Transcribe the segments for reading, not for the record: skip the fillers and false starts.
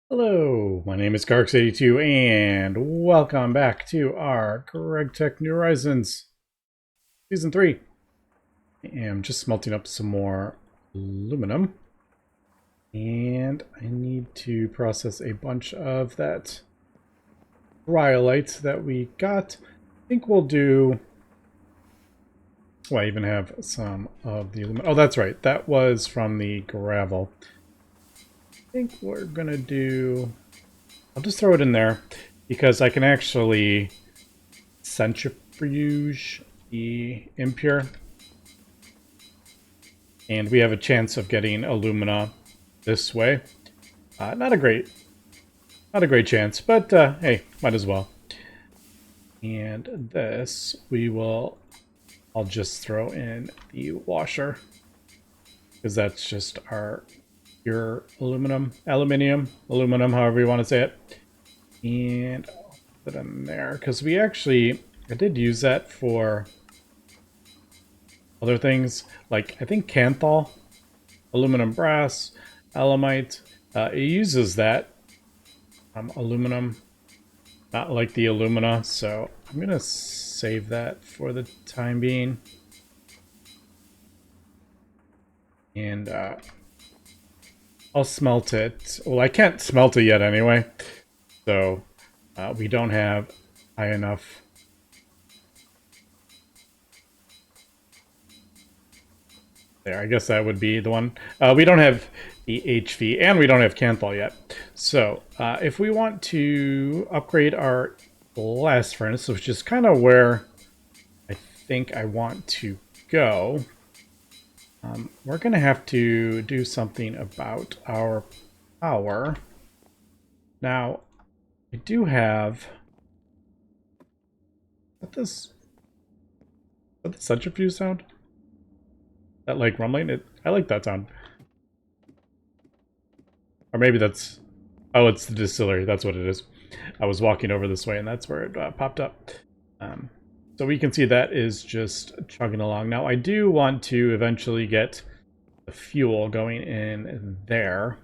Hello, my name is GregTech, and welcome back to our GregTech New Horizons Season 3. I'm just smelting up some more aluminum, and I need to process a bunch of that rhyolite that we got. I think we'll do... Well, I even have some of the aluminum. Oh, that's right. That was from the gravel. I think we're gonna do... I'll just throw it in there because I can actually centrifuge the impure, and we have a chance of getting alumina this way. Not a great chance, but hey, might as well. And this I'll just throw in the washer because that's just our pure aluminum, however you want to say it. And I'll put it in there because I did use that for other things, like I think Canthal, aluminum brass, alamite. It uses that aluminum, not like the alumina, so I'm gonna save that for the time being. And I'll smelt it. Well, I can't smelt it yet anyway, so we don't have high enough. There, I guess that would be the one. We don't have the HV, and we don't have Canthal yet. So, if we want to upgrade our blast furnace, which is kind of where I think I want to go, we're going to have to do something about our power. Now, I do have... Is that the centrifuge sound? That like rumbling? I like that sound. Or maybe that's... Oh, it's the distillery. That's what it is. I was walking over this way, and that's where it popped up. So we can see that is just chugging along. Now, I do want to eventually get the fuel going in there.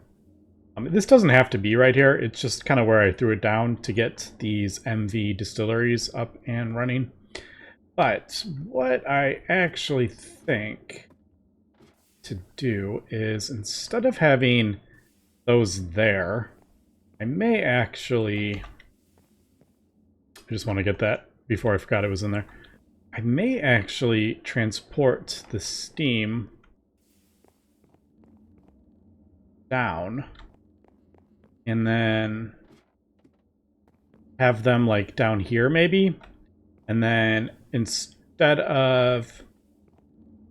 This doesn't have to be right here. It's just kind of where I threw it down to get these MV distilleries up and running. But what I actually think to do is, instead of having those there, I may actually... I just want to get that before I forgot it was in there. I may actually transport the steam down and then have them like down here maybe, and then instead of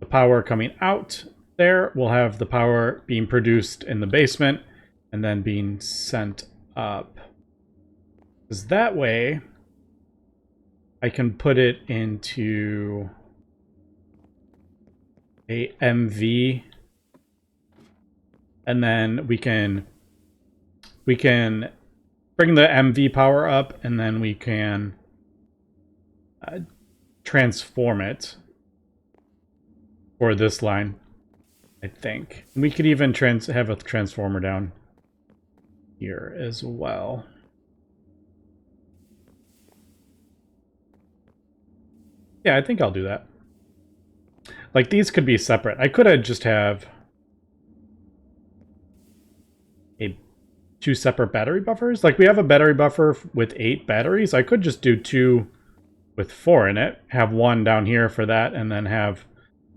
the power coming out there, we'll have the power being produced in the basement and then being sent up, because that way I can put it into a MV, and then we can bring the MV power up, and then we can transform it for this line, I think. And we could even have a transformer down here as well. Yeah, I think I'll do that. Like, these could be separate. I could have just have two separate battery buffers. Like, we have a battery buffer with 8 batteries. I could just do 2 with 4 in it. Have one down here for that, and then have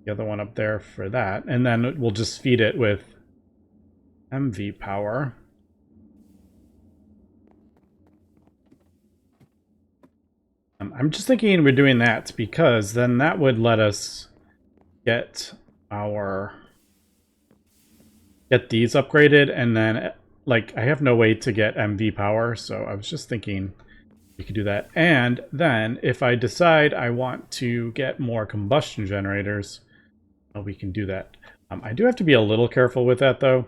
the other one up there for that. And then we'll just feed it with MV power. I'm just thinking we're doing that because then that would let us get these upgraded, and then like I have no way to get MV power, so I was just thinking we could do that. And then if I decide I want to get more combustion generators, we can do that. I do have to be a little careful with that though,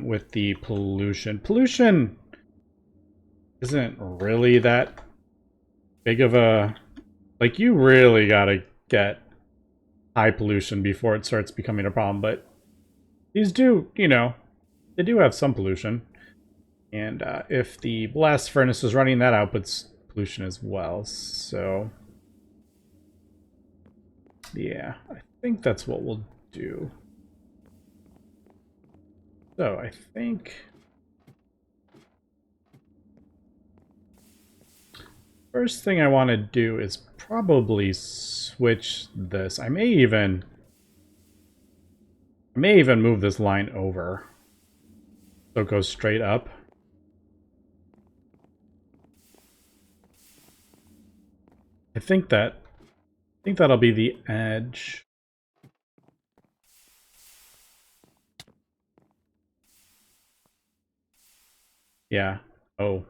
with the pollution. Pollution isn't really that big of a... Like, you really gotta get high pollution before it starts becoming a problem, but these do, you know, they do have some pollution. And if the blast furnace is running, that outputs pollution as well. So yeah, I think that's what we'll do. So I think first thing I want to do is probably switch this. I may even move this line over so it goes straight up. I think that'll be the edge. Yeah. Oh.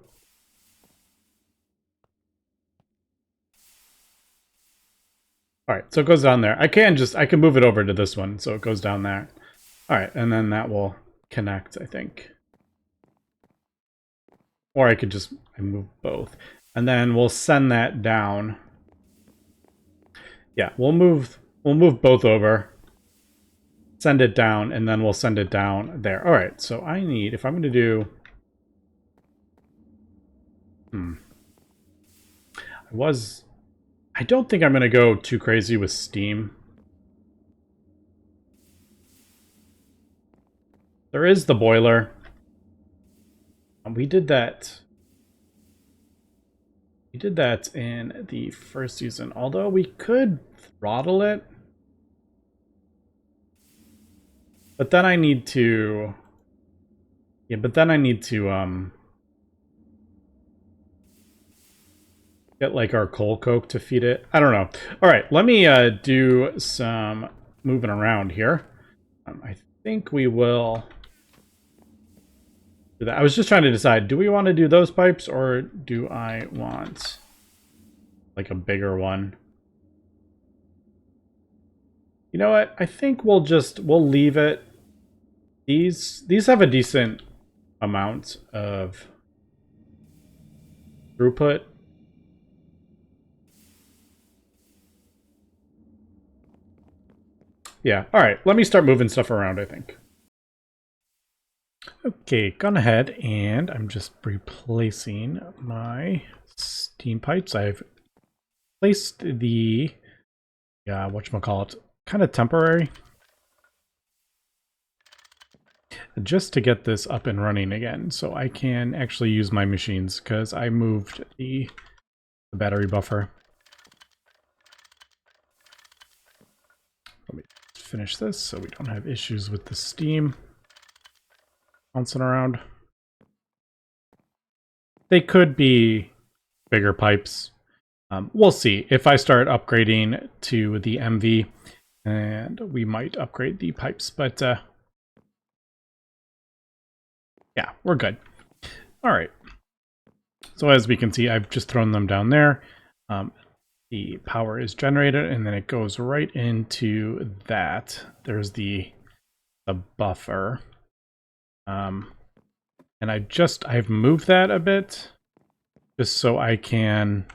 All right, so it goes down there. I can move it over to this one, so it goes down there. All right, and then that will connect, I think. Or I could just move both. And then we'll send that down. Yeah, we'll move both over. Send it down, and then we'll send it down there. All right, so I need, if I'm going to do... I don't think I'm going to go too crazy with steam. There is the boiler. We did that. We did that in the first season, although we could throttle it. But then I need to... Yeah, but then I need to, get, like, our coal coke to feed it. I don't know. All right, let me do some moving around here. I think we will do that. I was just trying to decide, do we want to do those pipes, or do I want, like, a bigger one? You know what? I think we'll leave it. These have a decent amount of throughput. Yeah, all right. Let me start moving stuff around, I think. Okay, gone ahead, and I'm just replacing my steam pipes. I've placed the, whatchamacallit, kind of temporary, just to get this up and running again, so I can actually use my machines, because I moved the battery buffer. Let me finish this so we don't have issues with the steam bouncing around. They could be bigger pipes. We'll see. If I start upgrading to the MV, and we might upgrade the pipes, but yeah, we're good. All right. So as we can see, I've just thrown them down there. The power is generated, and then it goes right into that. There's the buffer. And I've moved that a bit just so I can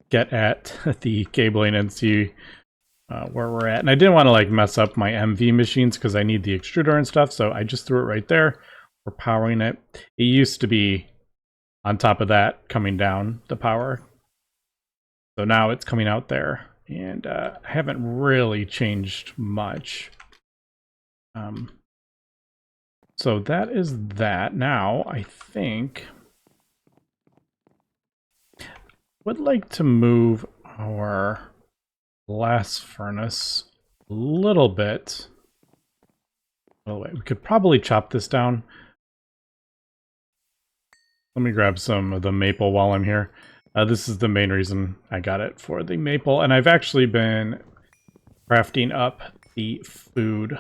get at the cabling and see where we're at. And I didn't want to like mess up my MV machines because I need the extruder and stuff, so I just threw it right there. We're powering it. It used to be on top of that coming down the power. So now it's coming out there, and I haven't really changed much. So that is that. Now, I think would like to move our blast furnace a little bit. Oh, wait, we could probably chop this down. Let me grab some of the maple while I'm here. This is the main reason I got it, for the maple. And I've actually been crafting up the food.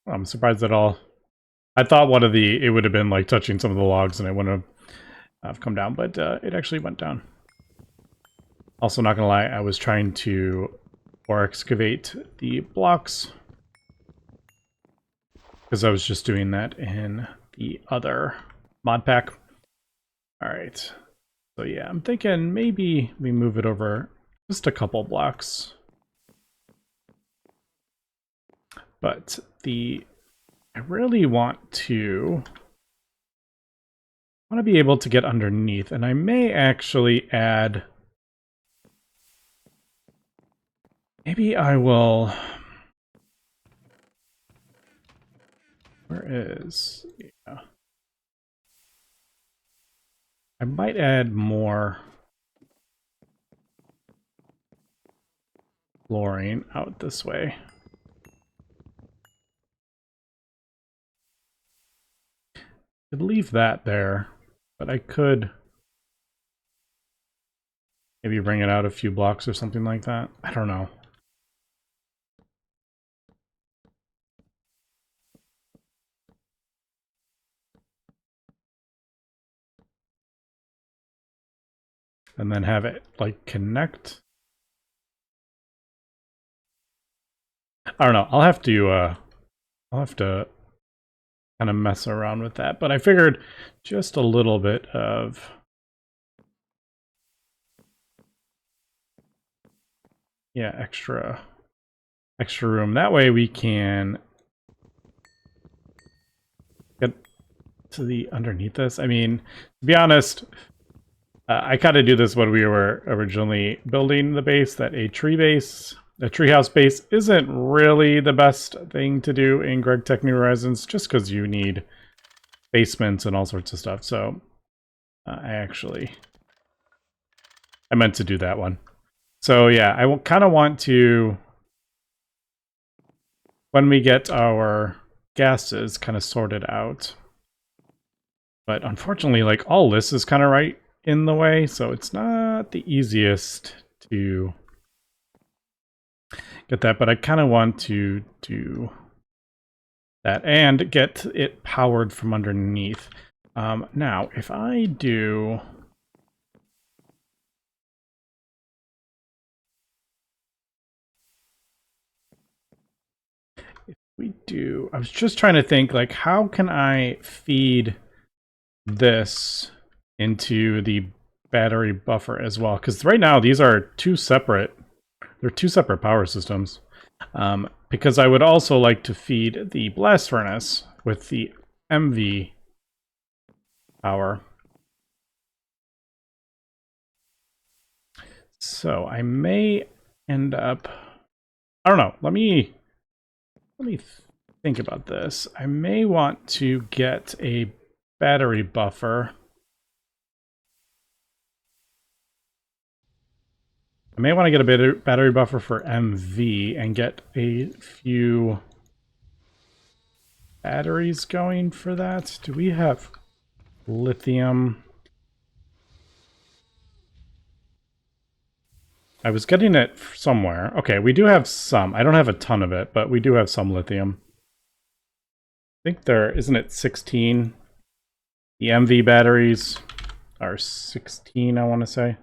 I'm surprised at all. I thought it would have been like touching some of the logs and it wouldn't have come down, but it actually went down. Also, not gonna lie, I was trying to ore excavate the blocks because I was just doing that in the other mod pack. All right, so yeah, I'm thinking maybe we move it over just a couple blocks. But I I really want to be able to get underneath, and I may actually add. Maybe I will. Where is? Yeah. I might add more flooring out this way. Could leave that there, but I could maybe bring it out a few blocks or something like that. I don't know. And then have it like connect. I don't know. I'll have to kind of mess around with that. But I figured just a little bit of extra room. That way we can get to the underneath this. I mean, to be honest, I kind of do this when we were originally building the base, that a treehouse base isn't really the best thing to do in GregTech New Horizons, just because you need basements and all sorts of stuff. So I meant to do that one. So yeah, I kind of want to, when we get our gases kind of sorted out. But unfortunately, like, all this is kind of right in the way, so it's not the easiest to get that. But I kind of want to do that and get it powered from underneath. Now, if I do... I was just trying to think, like, how can I feed this into the battery buffer as well? Because right now these are two separate power systems. Because I would also like to feed the blast furnace with the MV power. So I may end up... I don't know. Let me think about this. I may want to get a battery buffer. I may want to get a battery buffer for MV and get a few batteries going for that. Do we have lithium? I was getting it somewhere. Okay, we do have some. I don't have a ton of it, but we do have some lithium. I think isn't it 16? The MV batteries are 16, I want to say.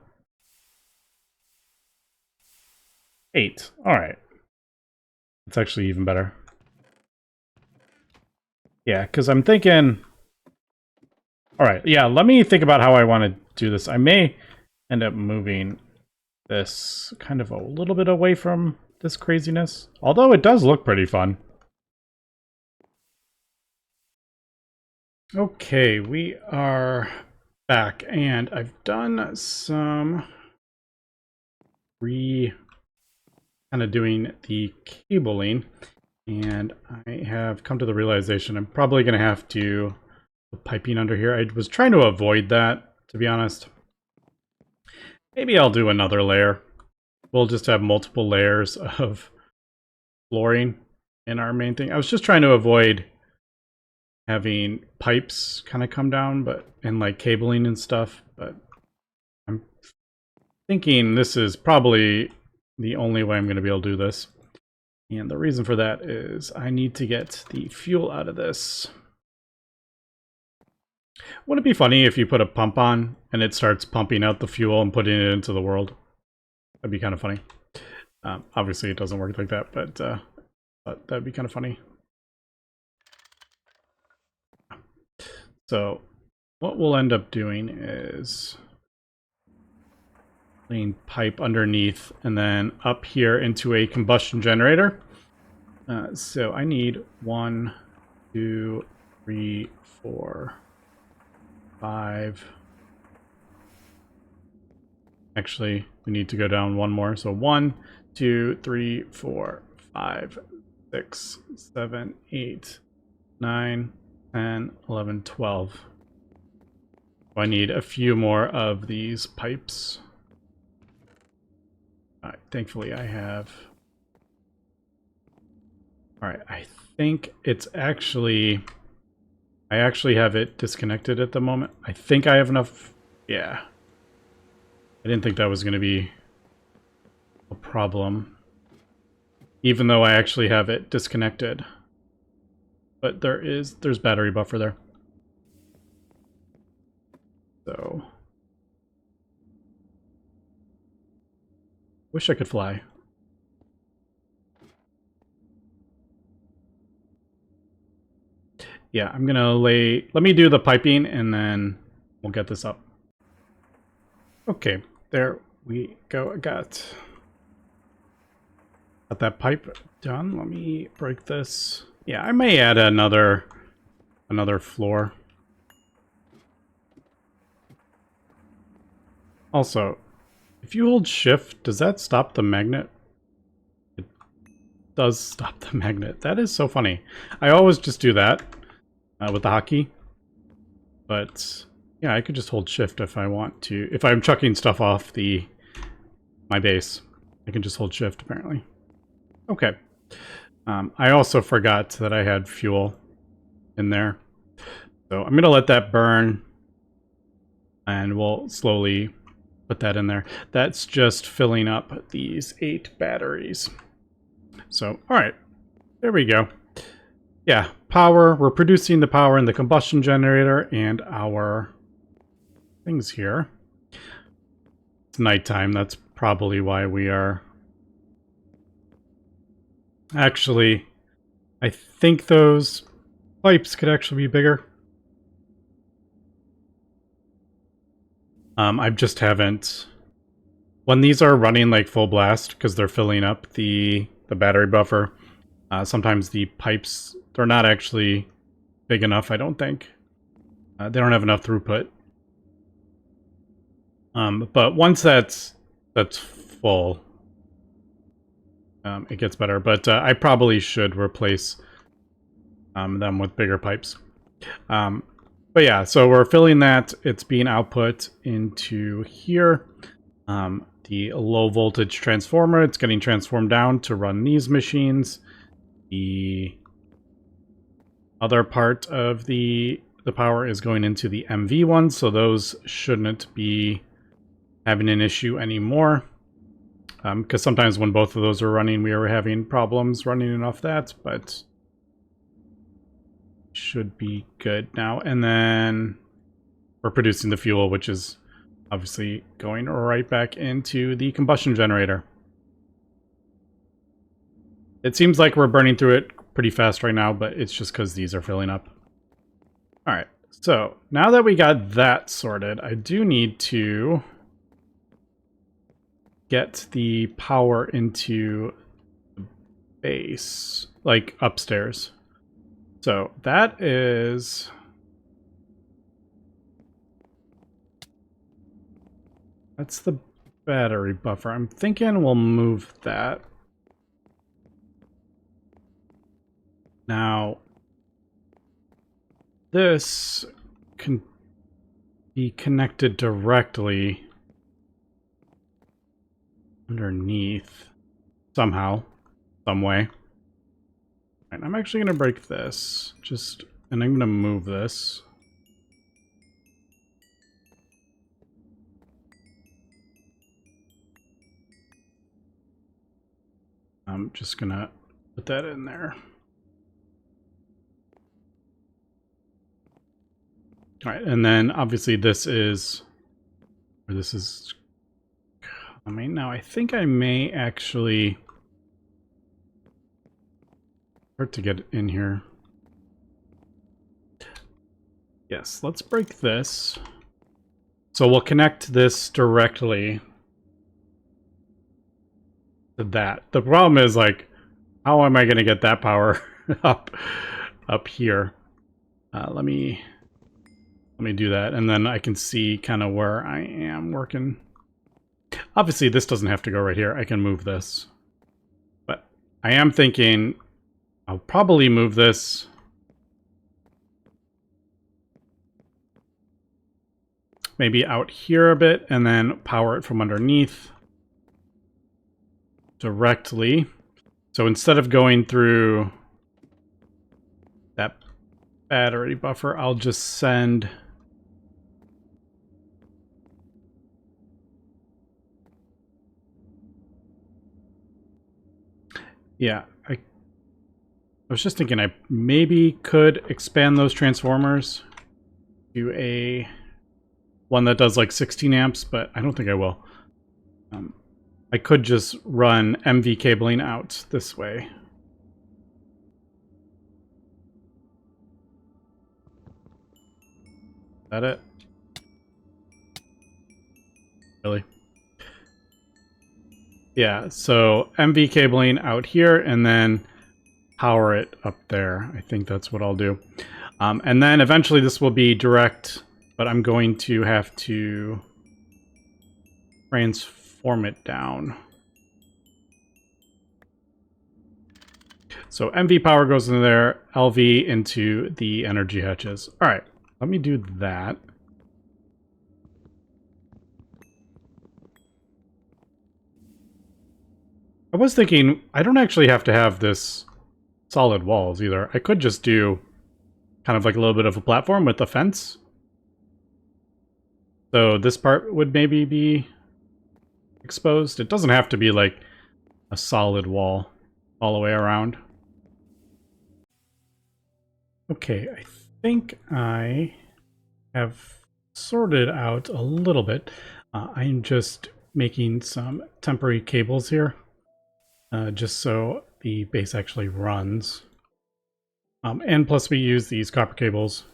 8. All right. It's actually even better. Yeah, because I'm thinking... All right, yeah, let me think about how I want to do this. I may end up moving this kind of a little bit away from this craziness. Although it does look pretty fun. Okay, we are back, and I've done some kind of doing the cabling, and I have come to the realization I'm probably going to have to put piping under here. I was trying to avoid that, to be honest. Maybe I'll do another layer. We'll just have multiple layers of flooring in our main thing. I was just trying to avoid having pipes kind of come down, and like cabling and stuff, but I'm thinking this is probably the only way I'm going to be able to do this. And the reason for that is I need to get the fuel out of this. Wouldn't it be funny if you put a pump on and it starts pumping out the fuel and putting it into the world? That'd be kind of funny. Obviously it doesn't work like that, but that'd be kind of funny. So what we'll end up doing is laying pipe underneath and then up here into a combustion generator. So I need 1, 2, 3, 4, 5. Actually, we need to go down one more. So 1, 2, 3, 4, 5, 6, 7, 8, 9, 10, 11, 12. I need a few more of these pipes. Alright, thankfully I have... Alright, I think it's actually... I actually have it disconnected at the moment. I think I have enough... Yeah. I didn't think that was going to be a problem. Even though I actually have it disconnected. But there's battery buffer there. So... Wish I could fly. Yeah, I'm gonna let me do the piping and then we'll get this up. Okay, there we go. I got that pipe done. Let me break this. Yeah, I may add another floor. Also, if you hold shift, does that stop the magnet? It does stop the magnet. That is so funny. I always just do that with the hotkey. But yeah, I could just hold shift if I want to. If I'm chucking stuff off my base, I can just hold shift apparently. Okay. I also forgot that I had fuel in there. So I'm gonna let that burn and we'll slowly put that in there. That's just filling up these 8 batteries. So, all right, there we go. Yeah, power. We're producing the power in the combustion generator and our things here. It's nighttime. That's probably why we are... Actually, I think those pipes could actually be bigger. I just haven't... When these are running like full blast, because they're filling up the battery buffer, sometimes the pipes, they're not actually big enough, I don't think. They don't have enough throughput. But once that's full, it gets better. But I probably should replace them with bigger pipes. But yeah, so we're filling that. It's being output into here. The low voltage transformer, it's getting transformed down to run these machines. The other part of the power is going into the MV one, so those shouldn't be having an issue anymore. Because sometimes when both of those are running, we were having problems running off that, but should be good now. And then we're producing the fuel, which is obviously going right back into the combustion generator. It seems like we're burning through it pretty fast right now, but it's just because these are filling up. All right, so now that we got that sorted, I do need to get the power into the base, like upstairs. So that is... That's the battery buffer. I'm thinking we'll move that. Now, this can be connected directly underneath somehow, some way. Right, I'm actually going to break this, and I'm going to move this. I'm just going to put that in there. All right, and then obviously this is coming. Now I think I may actually start to get in here. Yes, let's break this. So we'll connect this directly to that. The problem is, like, how am I going to get that power up? up here. Let me do that, and then I can see kind of where I am working. Obviously, this doesn't have to go right here. I can move this. But I am thinking I'll probably move this maybe out here a bit and then power it from underneath directly. So instead of going through that battery buffer, I'll just send I was just thinking I maybe could expand those transformers to a one that does like 16 amps, but I don't think I will. I could just run MV cabling out this way. Is that it? Really? Yeah, so MV cabling out here and then power it up there. I think that's what I'll do. And then eventually this will be direct, but I'm going to have to transform it down. So MV power goes into there, LV into the energy hatches. All right, let me do that. I was thinking I don't actually have to have this solid walls either. I could just do kind of like a little bit of a platform with a fence. So this part would maybe be exposed. It doesn't have to be like a solid wall all the way around. Okay, I think I have sorted out a little bit. I'm just making some temporary cables here, just so the base actually runs. And plus we use these copper cables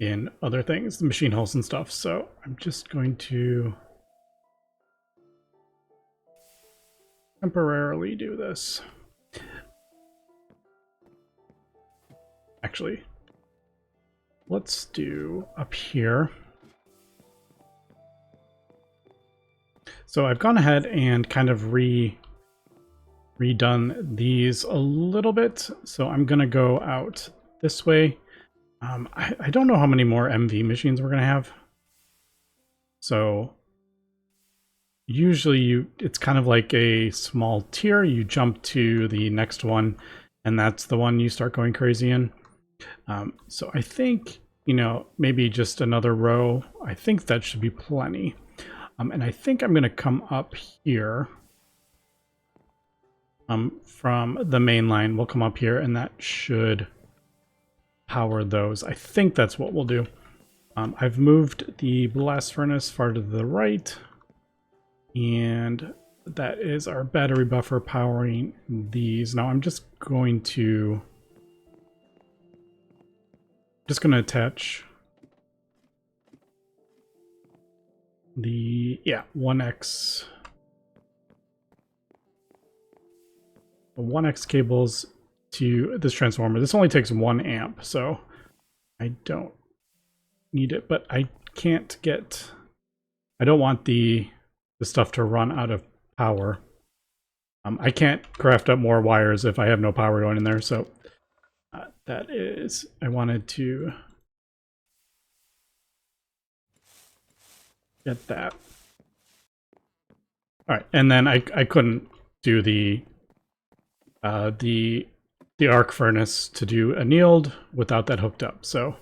in other things, the machine hulls and stuff. So I'm just going to temporarily do this. Actually, let's do up here. So I've gone ahead and kind of redone these a little bit. So I'm going to go out this way. I don't know how many more MV machines we're going to have. So usually it's kind of like a small tier. You jump to the next one, and that's the one you start going crazy in. So I think, you know, maybe just another row. I think that should be plenty. And I think I'm going to come up here. From the main line, we'll come up here, and that should power those. I think that's what we'll do. I've moved the blast furnace far to the right, and that is our battery buffer powering these. Now I'm just going to attach the 1x cables to this transformer. This only takes 1 amp, so I don't need it, but I can't get, I don't want the stuff to run out of power. I can't craft up more wires if I have no power going in there, so that is, I wanted to get that. All right, and then I couldn't do the arc furnace to do annealed without that hooked up. So,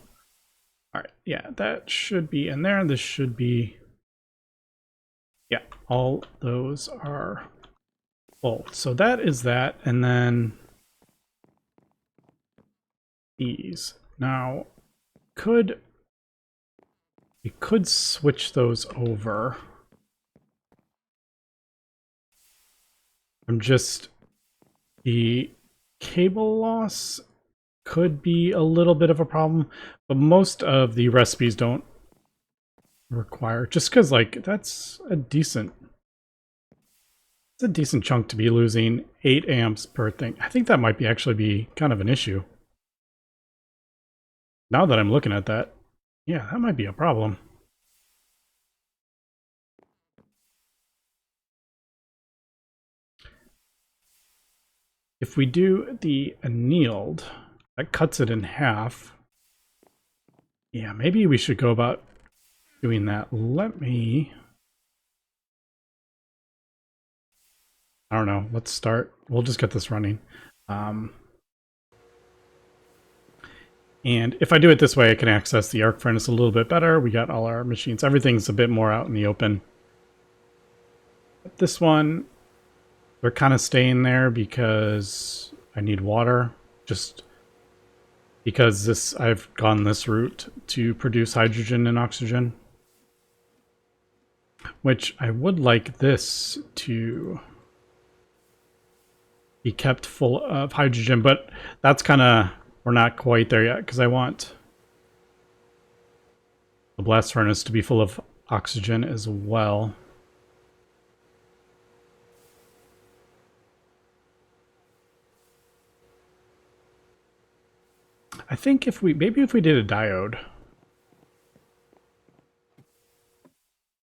all right, yeah, that should be in there. This should be, yeah, all those are full. So that is that, and then these. Now, we could switch those over. The cable loss could be a little bit of a problem, but most of the recipes don't require, just because like that's a decent chunk to be losing 8 amps per thing. I think that might be actually be kind of an issue. Now that I'm looking at that, yeah, that might be a problem. If we do the annealed, that cuts it in half. Yeah, maybe we should go about doing that. Let me... I don't know. Let's start. We'll just get this running. And if I do it this way, I can access the arc furnace a little bit better. We got all our machines. Everything's a bit more out in the open. This one, they're kind of staying there because I need water. Just because I've gone this route to produce hydrogen and oxygen. Which I would like this to be kept full of hydrogen, but that's kind of, we're not quite there yet because I want the blast furnace to be full of oxygen as well. I think maybe if we did a diode,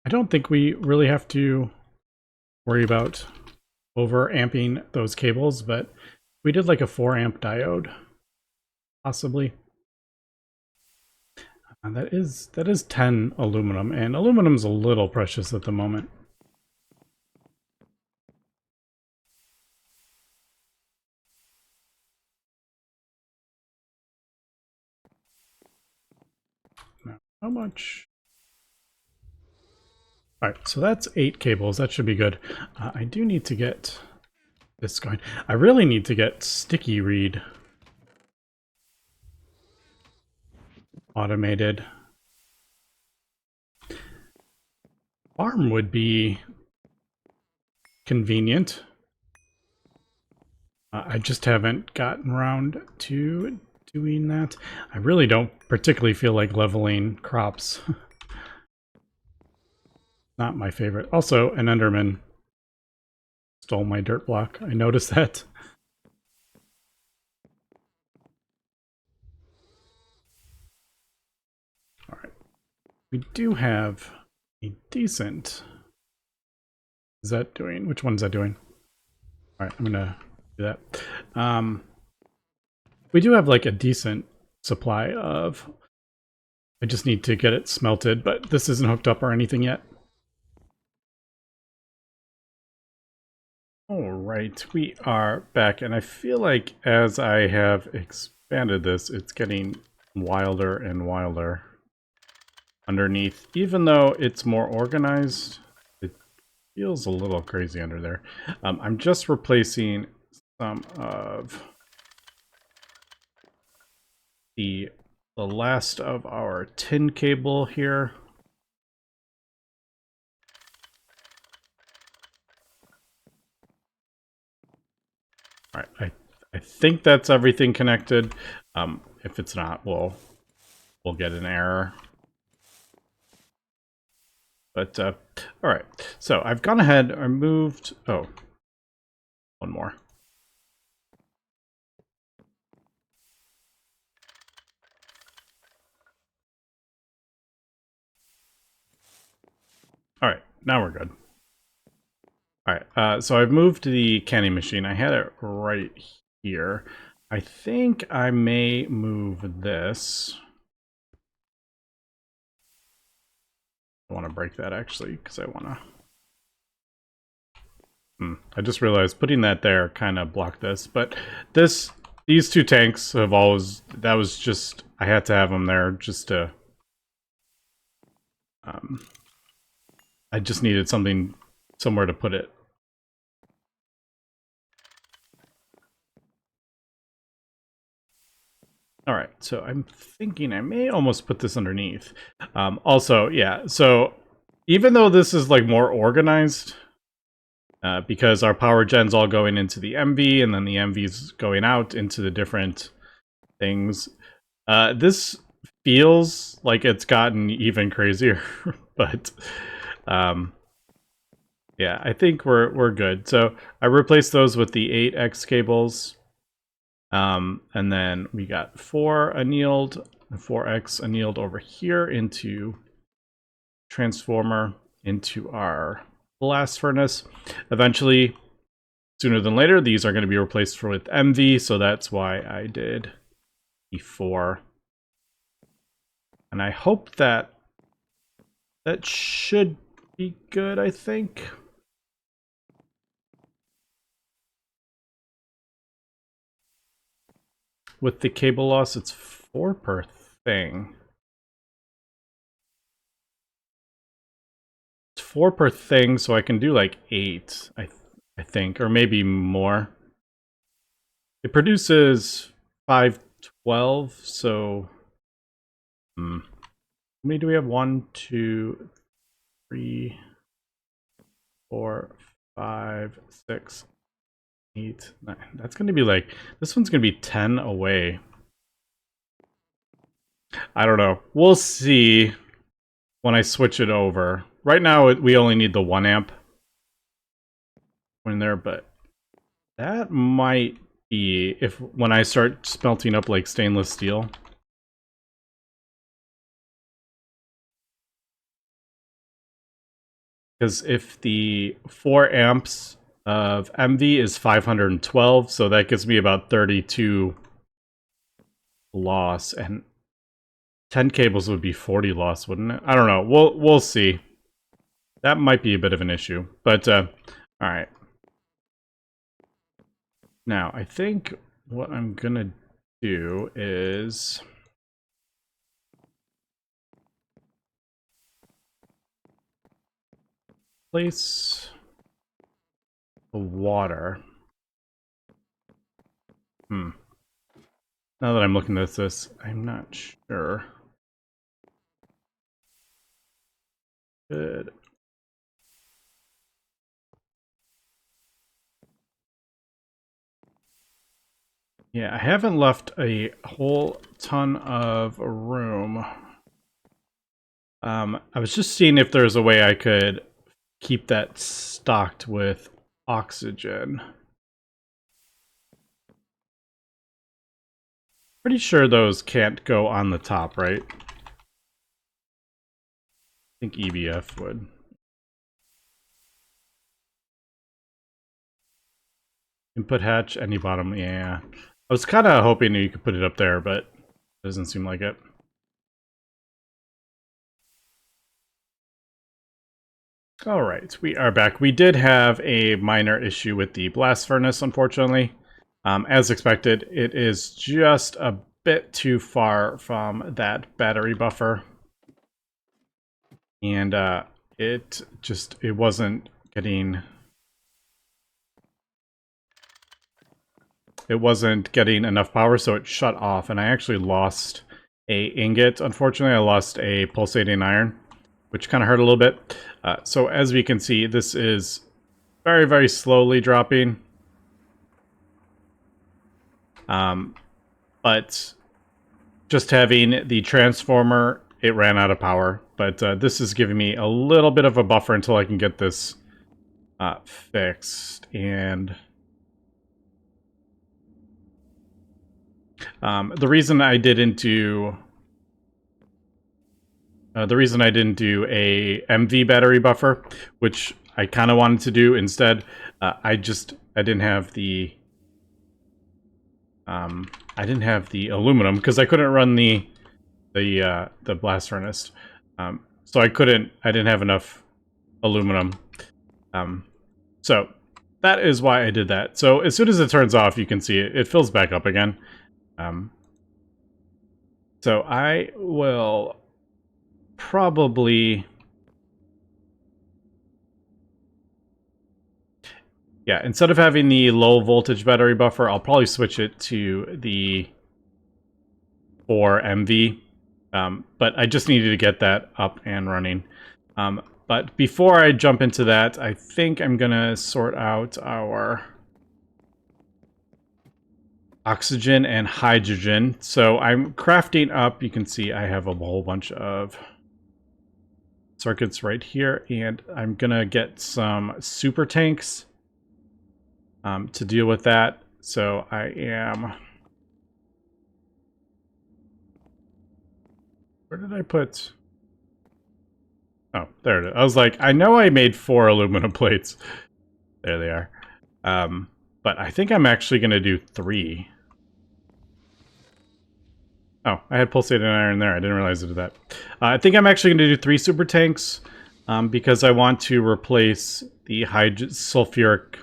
I don't think we really have to worry about over amping those cables, but we did like a 4 amp diode, possibly. That is 10 aluminum, and aluminum's a little precious at the moment. Now, how much? All right, so that's 8 cables. That should be good. I do need to get this going. I really need to get sticky read automated. Farm would be convenient. I just haven't gotten around to doing that. I really don't particularly feel like leveling crops. Not my favorite. Also, an Enderman stole my dirt block. I noticed that. All right. We do have a decent... Is that doing... Which one's that doing? All right, I'm going to do that. We do have like a decent supply of... I just need to get it smelted, but this isn't hooked up or anything yet. All right, we are back, and I feel like as I have expanded this, it's getting wilder and wilder underneath. Even though it's more organized, it feels a little crazy under there. I'm just replacing some of the last of our tin cable here. All right, I think that's everything connected. If it's not, we'll get an error. But all right, so I've gone ahead and moved. Oh, one more. All right, now we're good. All right, so I've moved the canning machine. I had it right here. I think I may move this. I want to break that actually because I want to. I just realized putting that there kind of blocked this, but these 2 tanks have always, that was just, I had to have them there just to. I just needed somewhere to put it. All right, so I'm thinking I may almost put this underneath. Also, yeah, so even though this is like more organized, because our power gen's all going into the MV, and then the MV's going out into the different things, this feels like it's gotten even crazier, but yeah, I think we're good. So I replaced those with the 8X cables. And then we got 4 annealed 4x annealed over here into transformer into our blast furnace. Eventually, sooner than later, these are going to be replaced with MV, so that's why I did E4. And I hope that should be good, I think. With the cable loss, it's 4 per thing. It's 4 per thing, so I can do like 8, I think, or maybe more. It produces 512, so how many do we have? 1, 2, 3, 4, 5, 6, 8, 9. That's going to be like, this one's going to be 10 away. I don't know. We'll see when I switch it over. Right now, we only need the 1 amp in there, but that might be if when I start smelting up like stainless steel. Because if the 4 amps of MV is 512, so that gives me about 32 loss, and 10 cables would be 40 loss, wouldn't it? I don't know. We'll see. That might be a bit of an issue, but all right. Now, I think what I'm gonna do is place the water. Now that I'm looking at this, I'm not sure. Good. Yeah, I haven't left a whole ton of room. I was just seeing if there's a way I could keep that stocked with oxygen. Pretty sure those can't go on the top, right? I think EBF would. Input hatch, any bottom, yeah. I was kind of hoping you could put it up there, but it doesn't seem like it. Alright, we are back. We did have a minor issue with the blast furnace, unfortunately. As expected, it is just a bit too far from that battery buffer. And it wasn't getting... It wasn't getting enough power, so it shut off, and I actually lost a ingot. Unfortunately, I lost a pulsating iron, which kind of hurt a little bit. So as we can see, this is very, very slowly dropping. But just having the transformer, it ran out of power. But this is giving me a little bit of a buffer until I can get this fixed. And the reason I didn't do a MV battery buffer, which I kind of wanted to do instead, I didn't have the aluminum because I couldn't run the blast furnace, so I didn't have enough aluminum, so that is why I did that. So as soon as it turns off, you can see it fills back up again. So I will probably, yeah, instead of having the low voltage battery buffer, I'll probably switch it to the 4 MV. But I just needed to get that up and running. But before I jump into that, I think I'm gonna sort out our oxygen and hydrogen. So I'm crafting up, you can see I have a whole bunch of circuits right here, and I'm gonna get some super tanks to deal with that. So I am Where did I put... Oh, there it is. I was like, I know I made 4 aluminum plates. There they are. But I think I'm actually going to do 3. Oh, I had pulsating iron there. I didn't realize I did that. I think I'm actually going to do 3 super tanks because I want to replace the sulfuric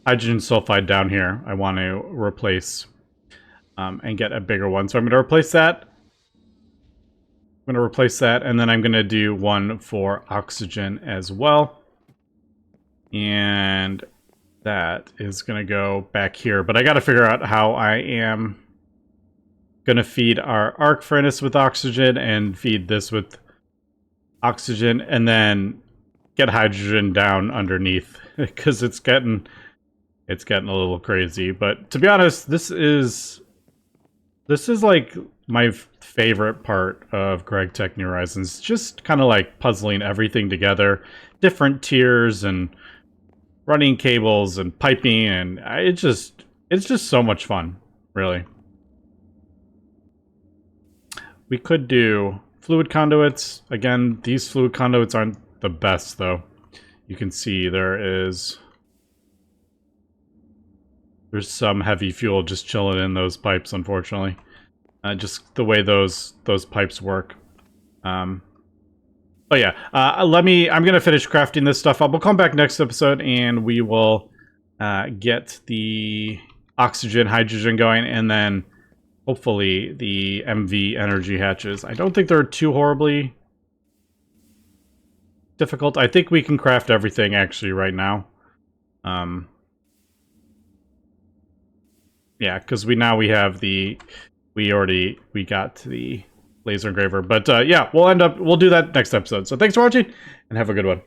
hydrogen sulfide down here. I want to replace and get a bigger one. So I'm going to replace that. I'm going to replace that, and then I'm going to do one for oxygen as well. And that is going to go back here. But I got to figure out how I am going to feed our arc furnace with oxygen and feed this with oxygen, and then get hydrogen down underneath because it's getting a little crazy. But to be honest, this is like my favorite part of GregTech New Horizons. Just kind of like puzzling everything together, different tiers and running cables and piping, and it's just so much fun, really. We could do fluid conduits. Again, these fluid conduits aren't the best, though. You can see there's some heavy fuel just chilling in those pipes, unfortunately. Just the way those pipes work. But yeah, I'm gonna finish crafting this stuff up. We'll come back next episode and we will get the oxygen, hydrogen going, and then hopefully the MV energy hatches. I don't think they're too horribly difficult. I think we can craft everything actually right now. Yeah, because we have the we got the laser engraver. But yeah, we'll do that next episode. So thanks for watching and have a good one.